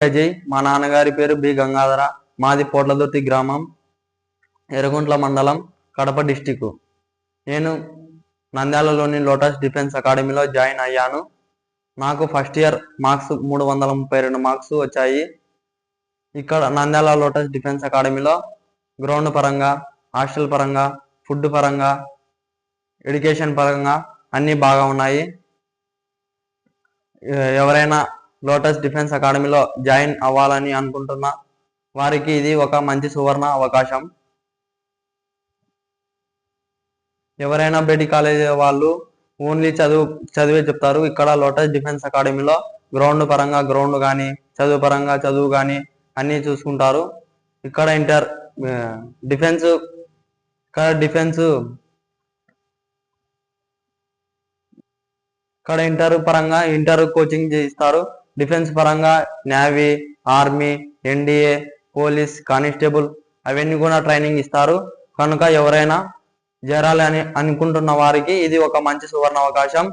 అజయ్. మా నాన్నగారి పేరు బి గంగాధర. మాది పోట్లదుర్తి గ్రామం, ఎర్రగుంట్ల మండలం, కడప డిస్టిక్. నేను నంద్యాలలోని లోటస్ డిఫెన్స్ అకాడమీలో జాయిన్ అయ్యాను. నాకు ఫస్ట్ ఇయర్ మార్క్స్ 332 మార్క్స్ వచ్చాయి. ఇక్కడ నంద్యాల లోటస్ డిఫెన్స్ అకాడమీలో గ్రౌండ్ పరంగా, హాస్టల్ పరంగా, ఫుడ్ పరంగా, ఎడ్యుకేషన్ పరంగా అన్నీ బాగా ఉన్నాయి. ఎవరైనా లోటస్ డిఫెన్స్ అకాడమీలో జాయిన్ అవ్వాలని అనుకుంటున్న వారికి ఇది ఒక మంచి సువర్ణ అవకాశం. ఎవరైనా బయటి కాలేజీ వాళ్ళు ఓన్లీ చదివే చెప్తారు. ఇక్కడ లోటస్ డిఫెన్స్ అకాడమీలో గ్రౌండ్ పరంగా గ్రౌండ్ కానీ, చదువు పరంగా చదువు కానీ అన్నీ చూసుకుంటారు. ఇక్కడ డిఫెన్స్ పరంగా ఇంటర్ కోచింగ్ ఇస్తారు. డిఫెన్స్ పరంగా navy, army, NDA, police, constable అవన్నీ కూడా ట్రైనింగ్ ఇస్తారు. కనుక ఎవరైనా చేరాలి అని అనుకుంటున్న వారికి ఇది ఒక మంచి సువర్ణ అవకాశం.